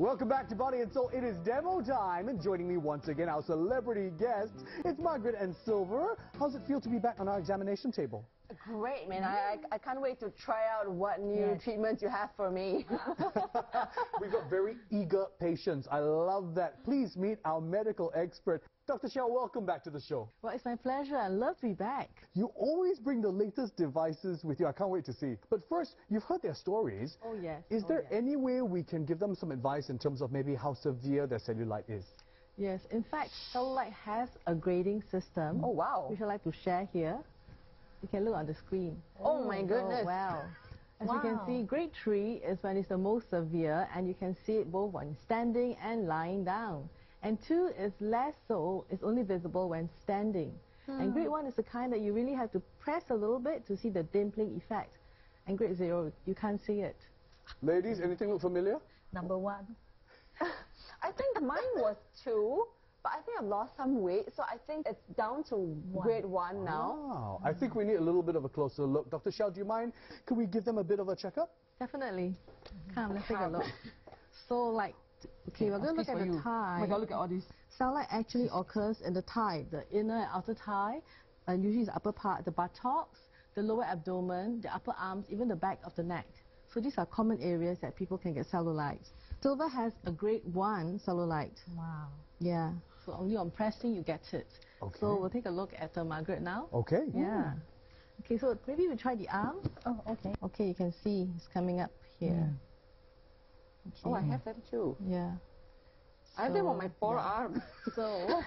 Welcome back to Body and Soul. It is demo time, and joining me once again, our celebrity guests, it's Margaret and Silver. How's it feel to be back on our examination table? Great, man. I can't wait to try out what new treatments you have for me. We've got very eager patients. I love that. Please meet our medical expert. Dr. Xiao, welcome back to the show. Well, it's my pleasure. I love to be back. You always bring the latest devices with you. I can't wait to see. But first, you've heard their stories. Oh, yes. Is there any way we can give them some advice in terms of maybe how severe their cellulite is? Yes. In fact, Cellulite has a grading system. Oh, wow. Which I'd like to share here. You can look on the screen. Oh, my goodness. Oh, wow. As you can see, grade 3 is when it's the most severe, and you can see it both when standing and lying down. And 2 is less so, it's only visible when standing. And grade 1 is the kind that you really have to press a little bit to see the dimpling effect. And grade 0, you can't see it. Ladies, anything look familiar? Number 1. I think mine was 2, but I think I've lost some weight, so I think it's down to grade 1 now. Wow. I think we need a little bit of a closer look. Dr. Xiao, do you mind? Could we give them a bit of a checkup? Definitely. Come, let's take a look. So, like, okay, we're going to look at the thigh. Oh my God, look at all these. Cellulite actually occurs in the thigh, the inner and outer thigh, and usually the upper part, the buttocks, the lower abdomen, the upper arms, even the back of the neck. So these are common areas that people can get cellulite. Silver has a grade 1 cellulite. Wow. Yeah. So only on pressing you get it. Okay. So we'll take a look at Margaret now. Okay. Yeah. Okay, so maybe we try the arm. Oh, okay. Okay, you can see it's coming up here. Okay. Oh, I have them too. Yeah. I have them on my forearm. So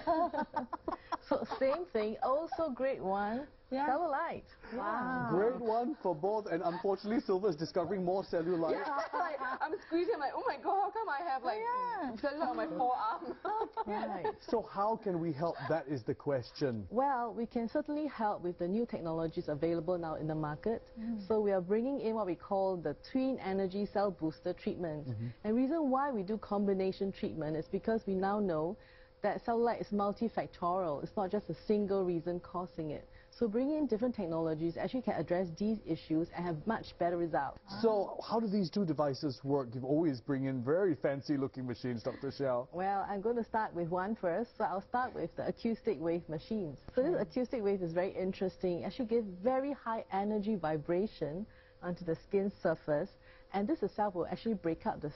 same thing, also grade 1 cellulite. Wow. Grade 1 for both, and unfortunately Silver is discovering more cellulite. Yeah, like, I'm squeezing, I'm like, oh my God, how come I have like cellulite on my forearm? Right. So how can we help? That is the question. Well, we can certainly help with the new technologies available now in the market. So we are bringing in what we call the twin energy cell booster treatment. And the reason why we do combination treatment is because we now know that cellulite is multifactorial. It's not just a single reason causing it. So bringing in different technologies actually can address these issues and have much better results. So how do these two devices work? You always bring in very fancy looking machines, Dr. Xiao. Well, I'm going to start with one first. So I'll start with the acoustic wave machines. So this acoustic wave is very interesting. It actually gives very high energy vibration onto the skin surface. And this itself will actually break up the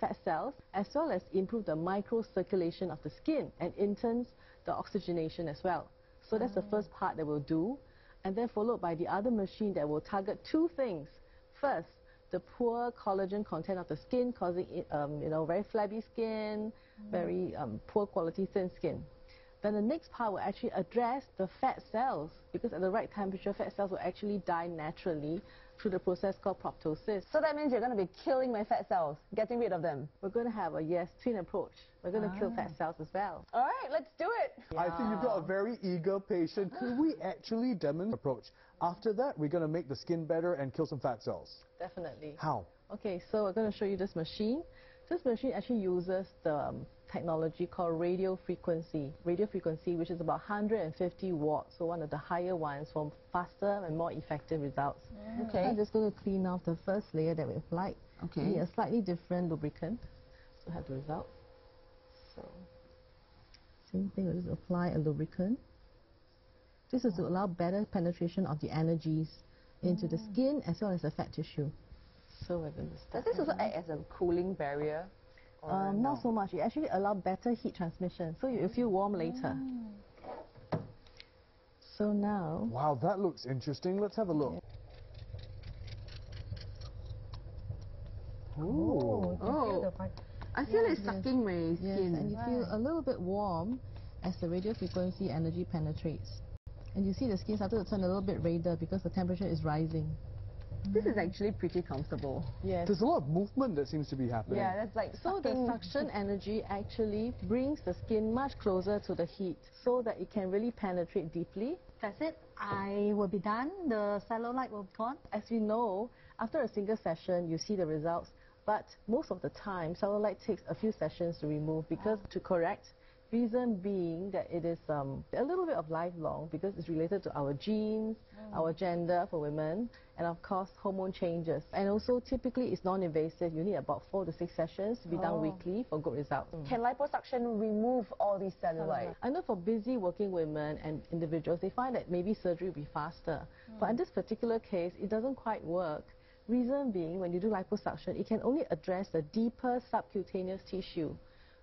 fat cells, as well as improve the microcirculation of the skin, and in turn the oxygenation as well. So that's the first part that we'll do, and then followed by the other machine that will target 2 things. First, the poor collagen content of the skin, causing very flabby skin, very poor quality thin skin. Then the next part will actually address the fat cells, because at the right temperature, fat cells will actually die naturally through the process called proptosis. So that means you're going to be killing my fat cells, getting rid of them. We're going to have a twin approach. We're going to kill fat cells as well. All right, let's do it. I think you've got a very eager patient. Could we actually demonstrate the approach? After that, we're going to make the skin better and kill some fat cells. Definitely. How? Okay, so we're going to show you this machine. This machine actually uses the technology called radio frequency, which is about 150 watts, so one of the higher ones for faster and more effective results. Okay. I'm just going to clean off the first layer that we applied. Okay. We need a slightly different lubricant to have the result. So, same thing, we'll just apply a lubricant. This is to allow better penetration of the energies into the skin as well as the fat tissue. So we're going to start. Does this also act as a cooling barrier? Not so much. It actually allows better heat transmission, so you feel warm later. So now... Wow, that looks interesting. Let's have a look. Ooh. Oh, I feel it's sucking my skin. Yes, and you feel a little bit warm as the radio frequency energy penetrates. And you see the skin started to turn a little bit redder because the temperature is rising. This is actually pretty comfortable. Yes. There's a lot of movement that seems to be happening. Yeah, that's like So the suction energy actually brings the skin much closer to the heat so that it can really penetrate deeply. That's it. I will be done. The cellulite will be gone. As we know, after a single session, you see the results. But most of the time, cellulite takes a few sessions to remove because to correct, Reason being that it is a little bit of lifelong because it's related to our genes, our gender for women, and of course hormone changes. And also typically it's non-invasive. You need about 4 to 6 sessions to be done weekly for good results. Can liposuction remove all these cellulite? I know for busy working women and individuals, they find that maybe surgery will be faster. But in this particular case, it doesn't quite work. Reason being, when you do liposuction, it can only address the deeper subcutaneous tissue,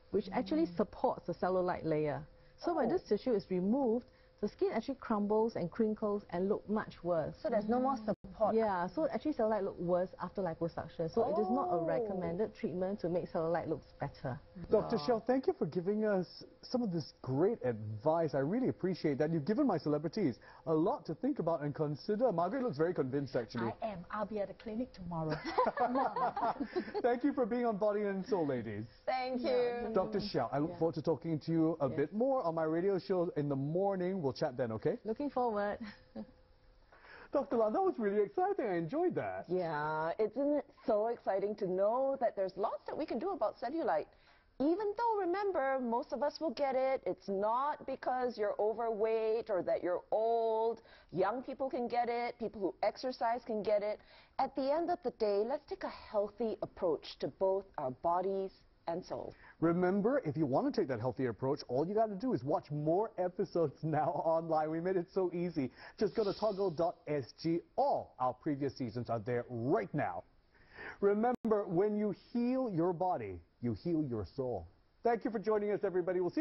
which actually supports the cellulite layer. So when this tissue is removed, the skin actually crumbles and crinkles and look much worse. So there's no more support. Yeah, so actually cellulite look worse after liposuction. So it is not a recommended treatment to make cellulite look better. Dr. Shell, thank you for giving us some of this great advice. I really appreciate that. You've given my celebrities a lot to think about and consider. Margaret looks very convinced, actually. I am. I'll be at the clinic tomorrow. Thank you for being on Body and Soul, ladies. Thank you. Dr. Shell, I look forward to talking to you a bit more on my radio show in the morning. We'll chat then, okay? Looking forward. Dr. Lam, that was really exciting. I enjoyed that. Yeah, isn't it so exciting to know that there's lots that we can do about cellulite? Even though, remember, most of us will get it. It's not because you're overweight or that you're old. Young people can get it. People who exercise can get it. At the end of the day, let's take a healthy approach to both our bodies and souls. Remember, if you want to take that healthy approach, all you got to do is watch more episodes now online. We made it so easy. Just go to toggle.sg. All our previous seasons are there right now. Remember, when you heal your body, you heal your soul. Thank you for joining us, everybody. We'll see you